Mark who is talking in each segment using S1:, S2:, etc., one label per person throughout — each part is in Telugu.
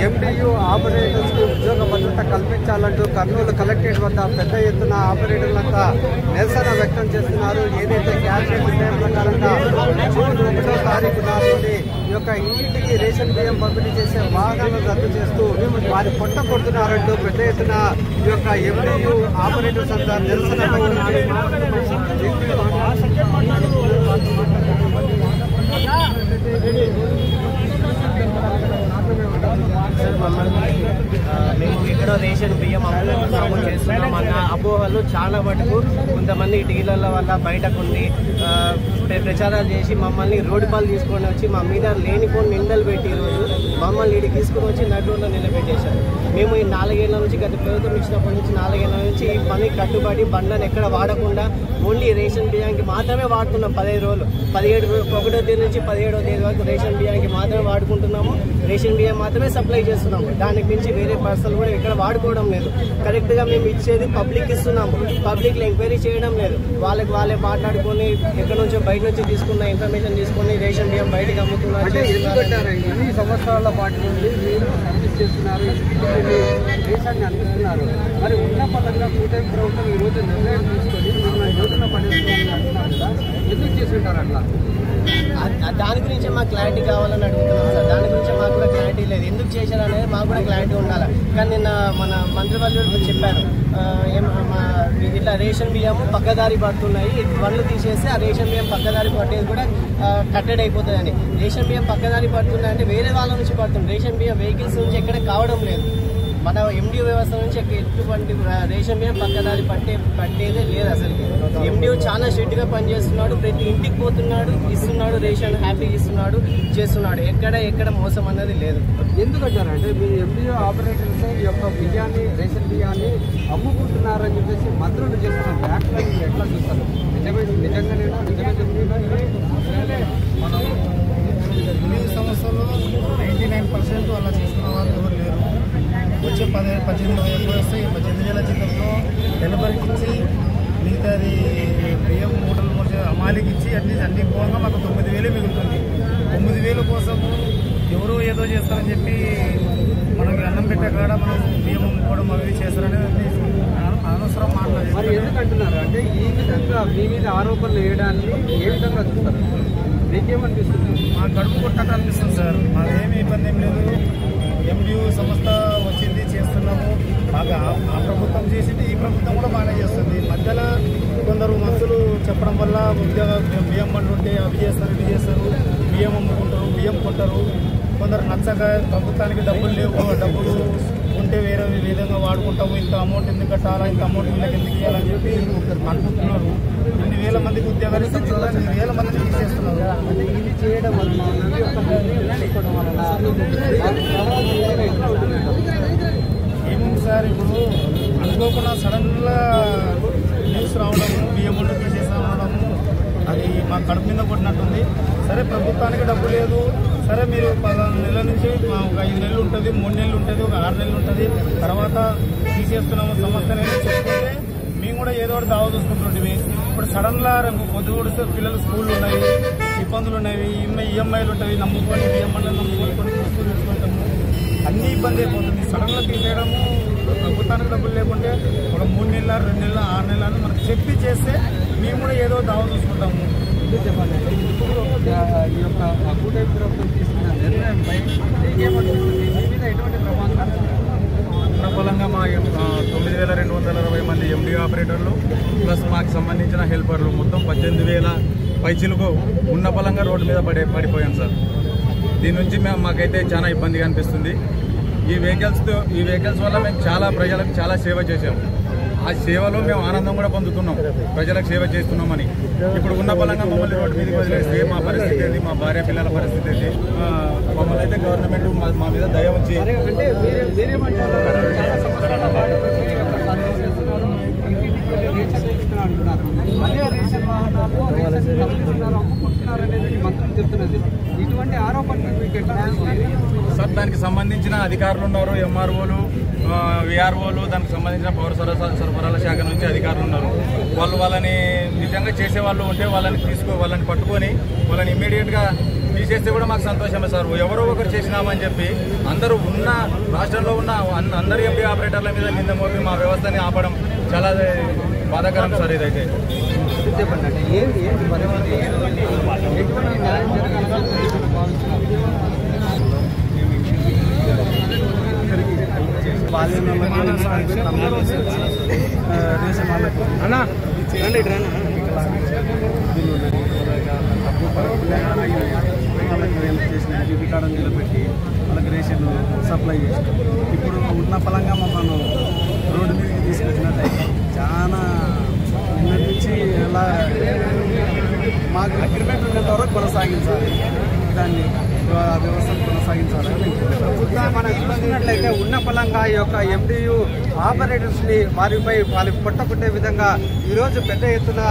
S1: ఎండియు ఆపరేటర్స్ కు ఉద్యోగ భద్రత కల్పించాలంటూ కర్నూలు కలెక్టరేట్ వద్ద పెద్ద ఎత్తున ఆపరేటర్లంతా నిరసన వ్యక్తం చేస్తున్నారు. ఏదైతే క్యాబినెట్ నిర్ణయం ప్రకారంగా జూన్ 1వ తారీఖు నాటి ఈ యొక్క ఇంటింటికి రేషన్ బియ్యం పంపిణీ చేసే వాహనాలను రద్దు చేస్తూ వారి పొట్ట కొడుతున్నారంటూ పెద్ద ఎత్తున ఈ యొక్క ఎండియు ఆపరేటర్స్ అంతా నిరసన
S2: మేము ఇక్కడ రేషన్ బియ్యం అమలు చేస్తున్నామన్న అపోహలు చాలా మటుకు కొంతమంది డీలర్ల వల్ల బయటకుండి ప్రచారాలు చేసి మమ్మల్ని రోడ్డు పాలు తీసుకొని వచ్చి మా మీద లేనిపోని నిందలు పెట్టి ఈరోజు మమ్మల్ని ఇక్కడికి తీసుకొని వచ్చి నటువుల్లో నిలబెట్టేశారు. మేము ఈ 4 ఏళ్ల నుంచి గత ప్రభుత్వం ఇచ్చినప్పటి నుంచి 4 ఏళ్ల నుంచి ఈ పని కట్టుబడి బండ్లను ఎక్కడ వాడకుండా ఓన్లీ రేషన్ బియ్యానికి మాత్రమే వాడుతున్నాం. 15 రోజులు 1వ తేదీ నుంచి 17వ తేదీ వరకు రేషన్ బియ్యానికి మాత్రమే వాడుకుంటున్నాము. రేషన్ బియ్యం మాత్రమే సప్లై చేస్తున్నాము. దానికి మించి వేరే పర్సన్లు కూడా ఇక్కడ వాడుకోవడం లేదు. కరెక్ట్గా మేము ఇచ్చేది పబ్లిక్ ఇస్తున్నాము. పబ్లిక్లో ఎంక్వైరీ చేయడం లేదు. వాళ్ళే మాట్లాడుకొని ఎక్కడి నుంచో బయట నుంచి తీసుకున్న ఇన్ఫర్మేషన్ తీసుకొని రేషన్ బియ్యం బయటకు అమ్ముతున్నారు.
S1: ఎన్ని సంవత్సరాల పాటు నుండి మీరు సర్వీస్ చేస్తున్నారు, దేశాన్ని అందిస్తున్నారు. మరి ఉన్న పదంగా కూటమి ప్రభుత్వం ఈ రోజు నిర్ణయం తీసుకొని మిమ్మల్ని యోజన పడేసుకోవాలని అంటున్నారు కదా, ఎందుకు చేసి ఉంటారు అట్లా?
S2: దాని గురించే మాకు క్లారిటీ కావాలని అడుగుతున్నాం సార్. దాని గురించి మాకు కూడా క్లారిటీ లేదు. ఎందుకు చేశారు అనేది మాకు కూడా క్లారిటీ ఉండాలి. కానీ నిన్న మన మంత్రివర్యులు చెప్పారు, ఇట్లా రేషన్ బియ్యము పక్కదారి పడుతున్నాయి, బండ్లు తీసేస్తే ఆ రేషన్ బియ్యం పక్కదారి పట్టేది కూడా కట్టెడ్ అయిపోతుందని. రేషన్ బియ్యం పక్కదారి పడుతున్నాయి అంటే వేరే వాళ్ళ నుంచి పడుతుంది. రేషన్ బియ్యం వెహికల్స్ నుంచి ఎక్కడ కావడం లేదు. మన ఎండియూ వ్యవస్థ నుంచి ఎటువంటి రేషన్ బియ్యం పక్కదారి పట్టేదే లేదు అసలు. ఎండియూ చాలా స్ట్రిక్ట్గా పనిచేస్తున్నాడు. ప్రతి ఇంటికి పోతున్నాడు, ఇస్తున్నాడు, రేషన్ హ్యాపీగా ఇస్తున్నాడు, చేస్తున్నాడు. ఎక్కడ మోసం అన్నది లేదు.
S1: ఎందుకంటారంటే మీరు ఎండియూ ఆపరేటర్స్ ఈ యొక్క బియ్యాన్ని రేషన్ బియ్యాన్ని అమ్ముకుంటున్నారని చెప్పేసి మంత్రులు చేస్తున్న వ్యాఖ్యలు ఎట్లా చూస్తారు? నిజంగానేనా
S3: మనం ఈ సంవత్సరంలో 99% అలా చేస్తున్న వాళ్ళు ఎవరు లేరు. వచ్చే 18 వేలు వస్తే 18 వేల జీతంలో డెలివరీకి ఇచ్చి మిగతాది బియ్యం మూటలు అమాలికి ఇచ్చి అన్ని పోగా మాకు 9,000 మిగులుతుంది. 9,000 కోసము ఎవరో ఏదో చేస్తారని చెప్పి మనకి అన్నం పెట్టే కాడ మనం బియ్యం అమ్ముకోవడం అవి చేస్తారని అనవసరం మాట్లాడారు.
S1: మరి ఎందుకంటున్నారు అంటే ఈ విధంగా మీ మీద ఆరోపణలు వేయడాన్ని ఏ విధంగా చూస్తారు? మీకేమనిపిస్తుంది?
S3: మా కడుపు కొట్టక అనిపిస్తుంది సార్. మాకేమీ ఇబ్బంది ఏం లేదు. ఎండియూ సంస్థ వచ్చింది, చేస్తున్నాము బాగా. ఆ ప్రభుత్వం చేసింది, ఈ ప్రభుత్వం కూడా బాగానే చేస్తుంది. మధ్యలో కొందరు మనుషులు చెప్పడం వల్ల ఉద్యోగ బియ్యం బండ్లు ఉంటే అవి చేస్తారు, ఇవి చేస్తారు, బియ్యం అమ్ముకుంటారు, బియ్యం కొంటారు. కొందరు నచ్చక ప్రభుత్వానికి డబ్బులు లేవు, డబ్బులు ఉంటే వేరే విధంగా వాడుకుంటాము, ఇంత అమౌంట్ ఎందుకు కట్టాలా, ఇంత అమౌంట్ వీళ్ళకి ఎందుకు ఇవ్వాలని చెప్పి అనుకుంటున్నారు. ఇన్ని వేల మందికి ఉద్యోగాలు ఇస్తున్నారు, ఇన్ని వేల మందిని తీసేస్తున్నారు.
S1: ఇది చేయడం వలన
S3: ఏముంది సార్, ఇప్పుడు అనుకోకుండా సడన్గా న్యూస్ రావడము, బియ్యం బండ్లు తీసేసామనడము, అది మా కడుపు మీద కొట్టినట్టుంది. సరే ప్రభుత్వానికి డబ్బు లేదు, సరే మీరు 14 నెలల నుంచి ఒక 5 నెలలు ఉంటుంది, 3 నెలలు ఉంటుంది, ఒక 6 నెలలు ఉంటుంది, తర్వాత తీసేస్తున్నాము సంవత్సరం చెప్తుంటే మేము కూడా ఏదో ఒకటి దావా చూసుకుంటుంటే ఇప్పుడు సడన్గా పొద్దు కూడిస్తే పిల్లలు స్కూళ్ళు ఉన్నాయి, ఇబ్బందులు ఉన్నాయి, ఈఎంఐలు ఉంటాయి, నమ్ముకొని బియ్యం బండ్లు నమ్ముకొని కొన్ని వస్తువులు తీసుకుంటాము, అన్ని ఇబ్బంది అయిపోతుంది. సడన్గా తీసేయడము, ప్రభుత్వానికి డబ్బులు లేకుంటే ఒక 3 నెలల 2 నెలల 6 నెలలు అని మనకు చెప్పి చేస్తే మేము కూడా ఏదో దావా చూసుకుంటాము.
S1: చెప్పండి, ఇప్పుడు ఈ యొక్క కూటమి ప్రభుత్వం తీసుకున్న నిర్ణయంపై మీకేమనిపిస్తుంది? మీ మీద ఎటువంటి ప్రభావం?
S4: ఉన్నపలంగా మా 9,260 మంది ఎండి ఆపరేటర్లు ప్లస్ మాకు సంబంధించిన హెల్పర్లు మొత్తం 18,000 పైచీలకు ఉన్నపలంగా రోడ్డు మీద పడిపోయాం సార్. దీని నుంచి మాకైతే చాలా ఇబ్బందిగా అనిపిస్తుంది. ఈ వెహికల్స్ వల్ల మేము చాలా ప్రజలకు చాలా సేవ చేశాం. ఆ సేవలో మేము ఆనందం కూడా పొందుతున్నాం, ప్రజలకు సేవ చేస్తున్నామని. ఇప్పుడు ఉన్న బలంగా మమ్మల్ని రోడ్డు మీదకి వదిలేస్తే మా పరిస్థితి ఏంటి, మా భార్య పిల్లల పరిస్థితి ఏంటి? మమ్మల్ని అయితే గవర్నమెంట్ మా మీద దయ వచ్చి
S1: ఇటువంటి ఆరోపణలు మీకు ఎట్లా
S4: సార్? దానికి సంబంధించిన అధికారులు ఉన్నారు, ఎంఆర్ఓలు, విఆర్ఓలు, దానికి సంబంధించిన పౌర సరఫరాల శాఖ నుంచి అధికారులు ఉన్నారు. వాళ్ళని నిజంగా చేసే వాళ్ళు ఉంటే వాళ్ళని పట్టుకొని వాళ్ళని ఇమ్మీడియట్గా తీసేస్తే కూడా మాకు సంతోషమే సార్. ఎవరో ఒకరు చేసినామని చెప్పి అందరూ రాష్ట్రంలో ఉన్న అందరి ఎంపీ ఆపరేటర్ల మీద నింద మోపి మా వ్యవస్థని ఆపడం చాలా బాధాకరం సార్. ఇదైతే
S1: చెప్పండి, ఏంటి పరిస్థితి? ఎటువంటి న్యాయం జరగాలని
S3: జీవికాడం నిలబెట్టి వాళ్ళకి రేషన్ సప్లై చేసి ఇప్పుడు ఉన్న ఫలంగా మమ్మల్ని రోడ్డు మీదకి తీసుకొచ్చినట్టయితే చాలా నిన్నటి నుంచి ఎలా మాకు అగ్రిమెంట్ ఉన్నంత వరకు కొనసాగించాలి, దాన్ని వ్యవస్థను కొనసాగించాలని.
S1: మనం చూసినట్లయితే ఉన్న ఫలంగా ఈ యొక్క ఎండియు ఆపరేటర్స్ ని వాళ్ళకి పొట్టకుట్టే విధంగా ఈరోజు పెద్ద ఎత్తున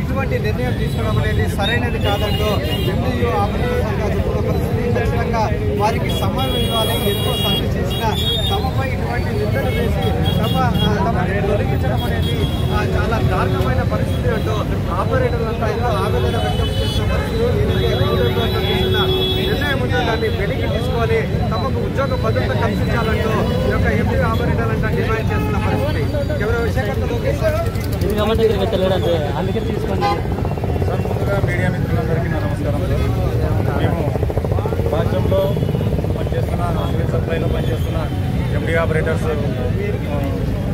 S1: ఇటువంటి నిర్ణయం తీసుకోవడం అనేది సరైనది కాదంటూ ఎండియు ఆపరేటర్స్ చెప్పుకున్న పరిస్థితి. ఖచ్చితంగా వారికి సమయం ఇవ్వాలి, ఎంతో సమ్మె చేసిన తమపై ఇటువంటి నిందలు వేసి తమని తొలగించడం అనేది చాలా దారుణమైన పరిస్థితి అంటూ ఆపరేటర్లంతా ఎంతో ఆవేదన వ్యక్తం చేస్తున్న పరిస్థితి. నిర్ణయం ఉంటే దాన్ని వెనక్కి తీసుకొని తమకు ఉద్యోగ భద్రత కల్పించాలంటూ ఈ యొక్క ఎంపీ ఆపరేటర్ అంటే డిమాండ్ చేస్తున్న పరిస్థితి. ఎవరో విశాఖలో
S2: అందుకే తీసుకోండి
S4: సార్. ముందుగా మీడియా మిత్రులందరికీ నా నమస్కారం సార్. మేము రాష్ట్రంలో పనిచేస్తున్న సివిల్ సప్లైలో పనిచేస్తున్న ఎండి ఆపరేటర్స్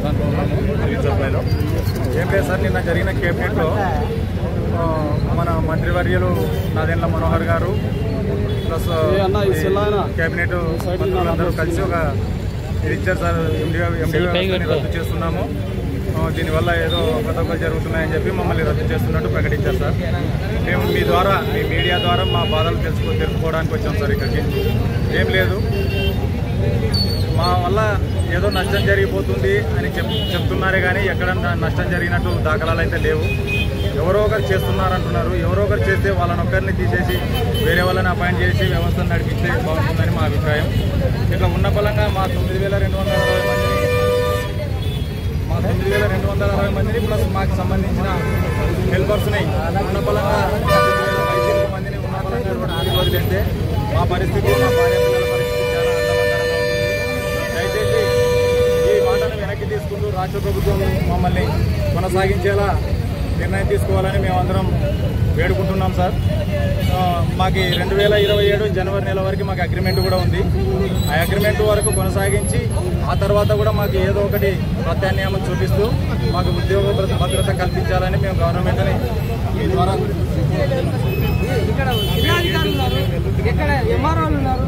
S4: దాంట్లో ఉన్నాము. సివిల్ సప్లైలో ఏం లేదు సార్, నిన్న జరిగిన కేబినెట్లో మన మంత్రివర్యులు నాదెండ్ల మనోహర్ గారు ప్లస్ కేబినెట్ మంత్రులందరూ కలిసి ఒక ఇది ఇచ్చారు సార్. ఎండి రద్దు చేస్తున్నాము, దీనివల్ల ఏదో పథకాలు జరుగుతున్నాయని చెప్పి మమ్మల్ని రద్దు చేస్తున్నట్టు ప్రకటించారు సార్. మేము మీ మీడియా ద్వారా మా బాధలు తెలుసుకోవడానికి వచ్చాం సార్. ఇక్కడికి ఏం లేదు, మా వల్ల ఏదో నష్టం జరిగిపోతుంది అని చెప్తున్నారే కానీ ఎక్కడ నష్టం జరిగినట్టు దాఖలాలు అయితే లేవు. ఎవరో ఒకరు చేస్తున్నారంటున్నారు. ఎవరో ఒకరు చేస్తే వాళ్ళని ఒక్కరిని తీసేసి వేరే వాళ్ళని అపాయింట్ చేసి వ్యవస్థను నడిపిస్తే బాగుంటుందని మా అభిప్రాయం. ఇట్లా ఉన్న ఫలంగా మా 9,260 మందిని ప్లస్ మాకు సంబంధించిన హెల్పర్స్ని ఉన్న ఫలంగా 5,000 మందిని ఉన్న ఫలంగా వదిలేస్తే మా పరిస్థితి, మా భార్య పిల్లల పరిస్థితి చాలా ఆందోళనకరంగా ఉంటుంది. దయచేసి ఈ మాటను వెనక్కి తీసుకుంటూ రాష్ట్ర ప్రభుత్వం మమ్మల్ని కొనసాగించేలా నిర్ణయం తీసుకోవాలని మేమందరం వేడుకుంటున్నాం సార్. మాకు 2027 జనవరి నెల వరకు మాకు అగ్రిమెంట్ కూడా ఉంది. ఆ అగ్రిమెంట్ వరకు కొనసాగించి ఆ తర్వాత కూడా మాకు ఏదో ఒకటి ప్రత్యామ్నాయం చూపిస్తూ మాకు ఉద్యోగ భద్రత కల్పించాలని మేము గవర్నమెంట్ని ఈ ద్వారా
S5: ఇక్కడ జిల్లాధికారులు ఉన్నారు, ఇక్కడ ఎంఆర్ఓలు ఉన్నారు,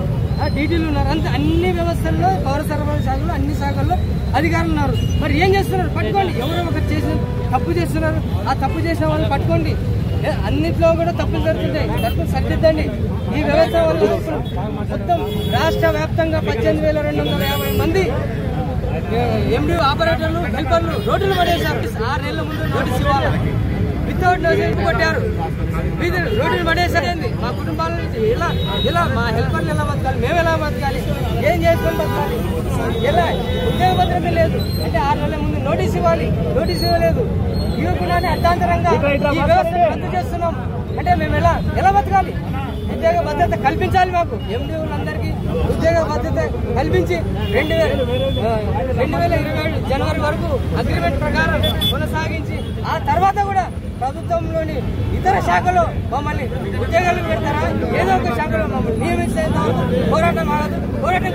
S5: డీటీలు ఉన్నారు, అంతే అన్ని వ్యవస్థల్లో పౌర సరఫరా శాఖలో అన్ని శాఖల్లో అధికారులు ఉన్నారు. మరి ఏం చేస్తున్నారు? పట్టుకోండి. ఎవరో ఒకరు చేసిన తప్పు చేస్తున్నారు, ఆ తప్పు చేసిన వాళ్ళని పట్టుకోండి. అన్నింటిలో కూడా తప్పులు జరుగుతుంటాయి, తప్పులు సరిదిద్దండి. ఈ వ్యవస్థ వల్ల మొత్తం రాష్ట్ర వ్యాప్తంగా 18,250 మంది ఎండిఓ ఆపరేటర్లు హెల్పర్లు రోడ్డులు పడేశారు. 6 నెలల ముందు నోటీస్ ఇవ్వాలి, వితౌట్ నోటీస్ కొట్టారు, రోడ్డులు పడేసారేంది? మా కుటుంబాల నుంచి ఇలా మా హెల్పర్లు ఎలా బతకాలి, మేము ఎలా బతకాలి, ఏం చేసుకొని బతకాలి, ఎలా ఉద్యోగ భద్రత లేదు అంటే 6 నెలల ముందు నోటీస్ ఇవ్వాలి, నోటీస్ ఇవ్వలేదు. ఇవ్వకుండా అర్థాంతరంగా ఈ వ్యవస్థను రద్దు చేస్తున్నాం అంటే మేము ఎలా బతకాలి? ఉద్యోగ భద్రత కల్పించాలి. మాకు ఎండిఓలందరికీ ఉద్యోగ భద్రత కల్పించి 2027 జనవరి వరకు అగ్రిమెంట్ ప్రకారం కొనసాగించి ఆ తర్వాత కూడా ప్రభుత్వంలోని ఇతర శాఖలో మమ్మల్ని ఉద్యోగాలు పెడతారా, ఏదో ఒక శాఖలో మమ్మల్ని నియమించేంత పోరాటం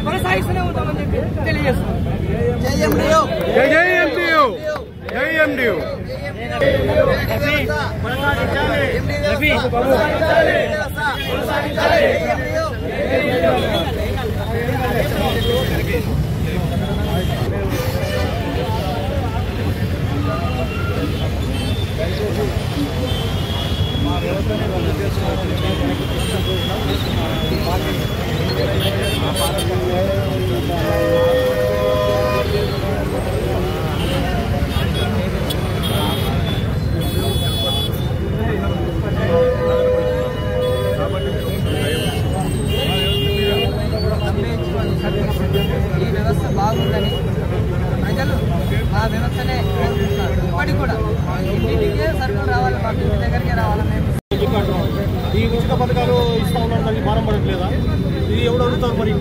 S5: కొనసాగిస్తూనే ఉంటామని చెప్పి తెలియజేస్తున్నాం. ఈ వ్యవస్థ బాగుందని ప్రజలు ఆ వ్యవస్థనే కోరుకుంటున్నారు. ఇప్పటికి కూడా ఇంటికే సరుకులు రావాలి, మాకు ఇంటి దగ్గరికే రావాలి. మేము
S3: ఈ ఉచిత పథకాలు ఇస్తా ఉన్నాను, దానికి భారం పడట్లేదా? ఇది ఎవడు అడుగుతారు? మరి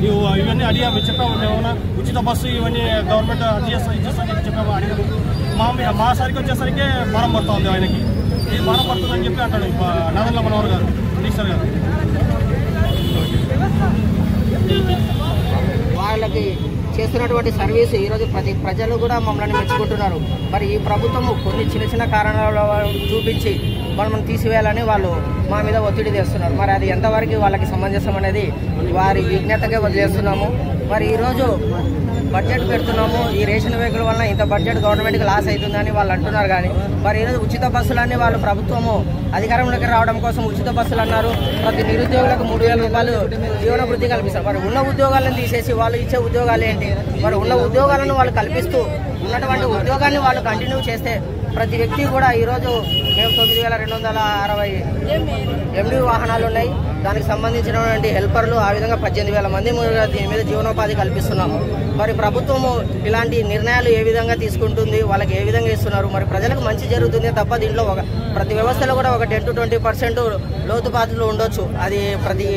S3: నువ్వు ఇవన్నీ అడిగా చెప్పాము, ఏమన్నా ఉచిత బస్సు ఇవన్నీ గవర్నమెంట్ ఇచ్చేస్తాను చెప్పాము, అడిగారు. మా సరికి వచ్చేసరికి భారం పడుతూ ఉంది ఆయనకి. ఇది భారం పడుతుందని చెప్పి అంటాడు నాదల్ల మనోహర్ గారు, మినిస్టర్ గారు.
S6: వాళ్ళకి చేస్తున్నటువంటి సర్వీసు ఈరోజు ప్రజలు కూడా మమ్మల్ని మెచ్చుకుంటున్నారు. మరి ఈ ప్రభుత్వము కొన్ని చిన్న కారణాలు చూపించి మనం తీసివేయాలని వాళ్ళు మా మీద ఒత్తిడి తెస్తున్నారు. మరి అది ఎంతవరకు వాళ్ళకి సమంజసం అనేది వారి విజ్ఞతకే వదిలేస్తున్నాము. మరి ఈరోజు బడ్జెట్ పెడుతున్నాము, ఈ రేషన్ వెహికల్ వల్ల ఇంత బడ్జెట్ గవర్నమెంట్కి లాస్ అవుతుందని వాళ్ళు అంటున్నారు. కానీ మరి ఈరోజు ఉచిత బస్సులన్నీ వాళ్ళు ప్రభుత్వము అధికారంలోకి రావడం కోసం ఉచిత బస్సులు అన్నారు. ప్రతి నిరుద్యోగులకు 3,000 రూపాయలు జీవన వృద్ధి కల్పిస్తారు. మరి ఉన్న ఉద్యోగాలను తీసేసి వాళ్ళు ఇచ్చే ఉద్యోగాలు ఏంటి? మరి ఉన్న ఉద్యోగాలను వాళ్ళు కల్పిస్తూ ఉన్నటువంటి ఉద్యోగాన్ని వాళ్ళు కంటిన్యూ చేస్తే ప్రతి వ్యక్తి కూడా ఈరోజు మేము 9,260 ఎండి వాహనాలు ఉన్నాయి, దానికి సంబంధించినటువంటి హెల్పర్లు, ఆ విధంగా 18,000 మంది దీని మీద జీవనోపాధి కల్పిస్తున్నాము. మరి ప్రభుత్వము ఇలాంటి నిర్ణయాలు ఏ విధంగా తీసుకుంటుంది, వాళ్ళకి ఏ విధంగా ఇస్తున్నారు? మరి ప్రజలకు మంచి జరుగుతుంది తప్ప దీంట్లో ప్రతి వ్యవస్థలో కూడా ఒక 10 to 20% లోతుపాతులు ఉండొచ్చు. అది ప్రతి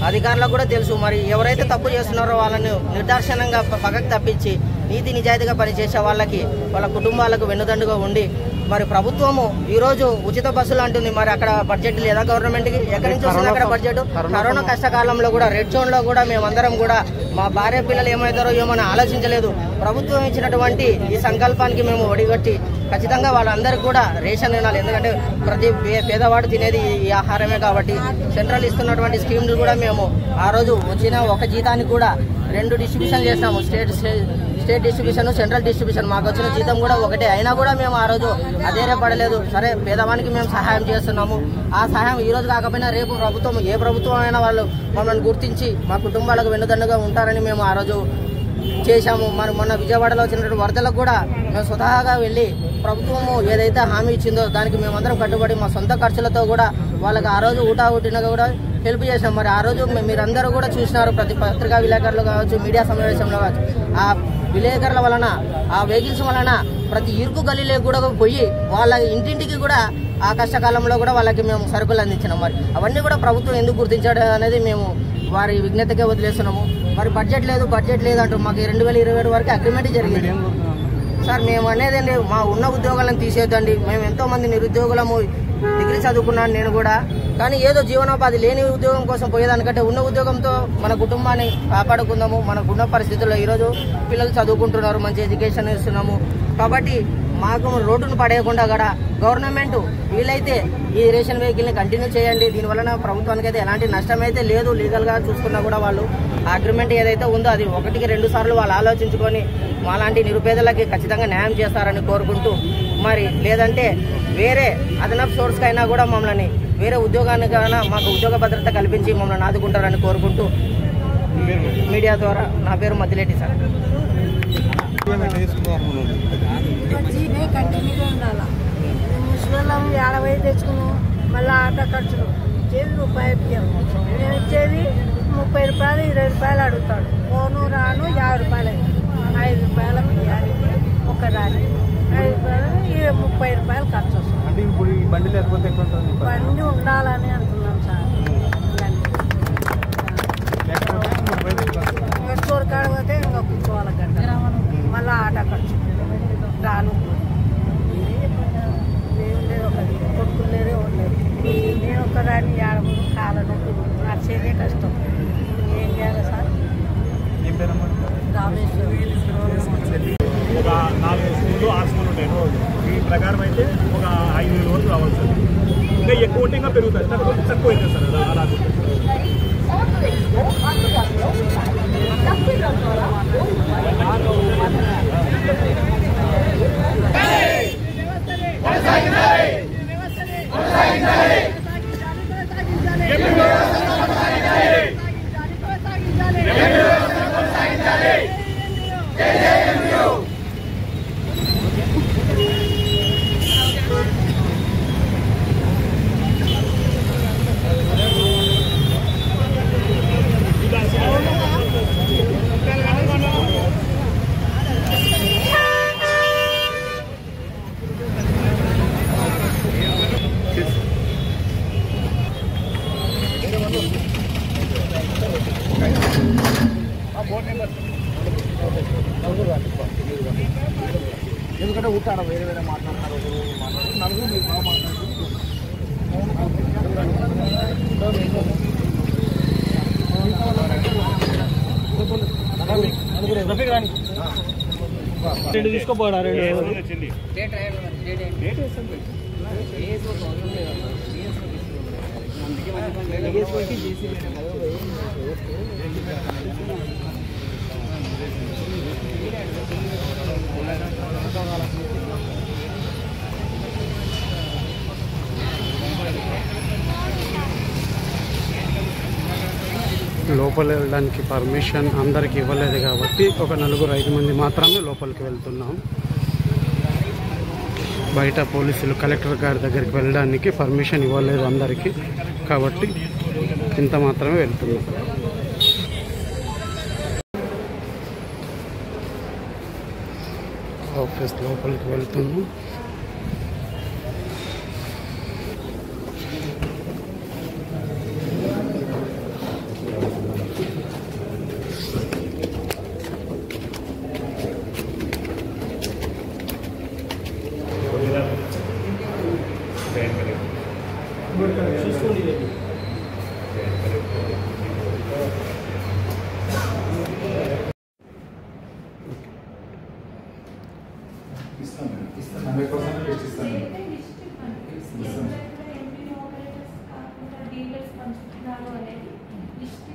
S6: అధికారులకు కూడా తెలుసు. మరి ఎవరైతే తప్పు చేస్తున్నారో వాళ్ళని నిర్దాక్షిణ్యంగా పక్కకు తప్పించి నీతి నిజాయితీగా పనిచేసే వాళ్ళకి, వాళ్ళ కుటుంబాలకు వెన్నుదండుగా ఉండి మరి ప్రభుత్వము ఈరోజు ఉచిత బస్సులు అంటుంది. మరి అక్కడ బడ్జెట్ లేదా గవర్నమెంట్కి? ఎక్కడి నుంచి వస్తుంది అక్కడ బడ్జెట్? కరోనా కష్టకాలంలో కూడా రెడ్ జోన్లో కూడా మేమందరం కూడా మా భార్య పిల్లలు ఏమవుతారో ఏమని ఆలోచించలేదు. ప్రభుత్వం ఇచ్చినటువంటి ఈ సంకల్పానికి మేము ఒడిగట్టి ఖచ్చితంగా వాళ్ళందరికీ కూడా రేషన్ తినాలి. ఎందుకంటే ప్రతి పేదవాడు తినేది ఈ ఆహారమే కాబట్టి సెంట్రల్ ఇస్తున్నటువంటి స్కీమ్లు కూడా మేము ఆ రోజు వచ్చిన ఒక జీతానికి కూడా 2 డిస్ట్రిబ్యూషన్ చేసినాము. State distribution, central distribution. మాకు వచ్చిన జీతం కూడా ఒకటే. అయినా కూడా మేము ఆ రోజు అధైర్యపడలేదు. సరే పేదవానికి మేము సహాయం చేస్తున్నాము. ఆ సహాయం ఈ రోజు కాకపోయినా రేపు ప్రభుత్వం, ఏ ప్రభుత్వం అయినా వాళ్ళు మమ్మల్ని గుర్తించి మా కుటుంబాలకు వెన్నుదన్నుగా ఉంటారని మేము ఆ రోజు చేశాము. మరి మొన్న విజయవాడలో వచ్చినటువంటి వరదలకు కూడా మేము స్వతహాగా వెళ్ళి ప్రభుత్వము ఏదైతే హామీ ఇచ్చిందో దానికి మేమందరం కట్టుబడి మా సొంత ఖర్చులతో కూడా వాళ్ళకి ఆ రోజు ఊటాగా కూడా హెల్ప్ చేసినాం. మరి ఆ రోజు మీరందరూ కూడా చూసినారు, ప్రతి పత్రికా విలేకరులు కావచ్చు, మీడియా సమావేశంలో కావచ్చు, ఆ విలేకరుల వలన, ఆ వెహికల్స్ వలన ప్రతి ఇరుకు గల్లీలోకి కూడా పోయి వాళ్ళ ఇంటింటికి కూడా ఆ కష్టకాలంలో కూడా వాళ్ళకి మేము సరుకులు అందించినాం. మరి అవన్నీ కూడా ప్రభుత్వం ఎందుకు గుర్తించాడు అనేది మేము వారి విజ్ఞతకే వదిలేస్తున్నాము. మరి బడ్జెట్ లేదు అంటూ మాకు 2027 వరకు అగ్రిమెంట్ జరిగింది. సార్ మేము అనేదండి మా ఉన్న ఉద్యోగాలను తీసేద్దండి. మేము ఎంతోమంది నిరుద్యోగులము, డిగ్రీ చదువుకున్నాను నేను కూడా. కానీ ఏదో జీవనోపాధి లేని ఉద్యోగం కోసం పోయేదానికంటే ఉన్న ఉద్యోగంతో మన కుటుంబాన్ని కాపాడుకుందాము. మనకున్న పరిస్థితుల్లో ఈరోజు పిల్లలు చదువుకుంటున్నారు, మంచి ఎడ్యుకేషన్ ఇస్తున్నాము. కాబట్టి మాకు రోడ్డును పడేయకుండా కూడా గవర్నమెంట్ వీలైతే ఈ రేషన్ వెహికల్ని కంటిన్యూ చేయండి. దీనివలన ప్రభుత్వానికి అయితే ఎలాంటి నష్టం అయితే లేదు. లీగల్గా చూసుకున్నా కూడా వాళ్ళు అగ్రిమెంట్ ఏదైతే ఉందో అది 1-2 సార్లు వాళ్ళు ఆలోచించుకొని మాలాంటి నిరుపేదలకి ఖచ్చితంగా న్యాయం చేస్తారని కోరుకుంటూ, మరి లేదంటే వేరే అదనపు సోర్స్కైనా కూడా మమ్మల్ని వేరే ఉద్యోగానికైనా మాకు ఉద్యోగ భద్రత కల్పించి మమ్మల్ని ఆదుకుంటారని కోరుకుంటూ మీడియా ద్వారా నా పేరు మద్దిలేటి సార్.
S7: కంటిన్యూగా ఉండాలి. ముసలిళ్ళం 50 తెచ్చుకున్నాం, మళ్ళీ ఆటో ఖర్చులు ఇచ్చేది రూపాయి బియ్యం, నేను ఇచ్చేది 30 రూపాయలు 20 రూపాయలు అడుగుతాడు. ఫోను రాను 50 రూపాయలు అవుతుంది. 5 రూపాయల బియ్యానికి ఒకదాని 5 రూపాయలు 30 రూపాయలు ఖర్చు వస్తుంది.
S1: అంటే ఇప్పుడు ఈ బండి లేకపోతే ఎట్లా ఉంటుంది?
S7: బండి ఉండాలని అంటున్నాం సార్. స్టోర్ కాడ పోతే ఇంకా కూర్చోవాలి గంట, మళ్ళీ ఆటో ఖర్చు రాను. లేదు ఒకటి కొడుకులు లేదే ఉండలేదు. నేను ఒక్కదాన్ని ఏడమూడు కాలను నడిచేదే కష్టం. ఏం చేయాలి సార్?
S8: ఒక 4 స్కూళ్ళు 6 స్కూళ్ళు ఉంటాయి. ఈ ప్రకారం అయితే ఒక 5,000 వరకు రావాలి సార్. ఇంకా ఎక్కువ ఉంటే ఇంకా పెరుగుతుంది, తక్కువ అవుతుంది సార్. అలా
S3: ఎందుకంటే ఊటాడ వేరే వేరే మాట్లాడుతున్నారు. నలుగురు మీరు బాగా మాట్లాడుతున్నారు. తీసుకోపోయాడు
S9: లోపల వెళ్ళడానికి పర్మిషన్ అందరికి ఇవ్వలేదు కాబట్టి ఒక 4-5 మంది మాత్రమే లోపలికి వెళ్తున్నాం. బయట పోలీసులు కలెక్టర్ గారి దగ్గరికి వెళ్ళడానికి పర్మిషన్ ఇవ్వలేదు అందరికీ, కాబట్టి ఇంత మాత్రమే వెళ్తున్నాం. ఆఫీస్ లోపలికి వెళ్తున్నాం.
S10: డీటెయిల్స్ పంచుతున్నారు అనేది లిస్ట్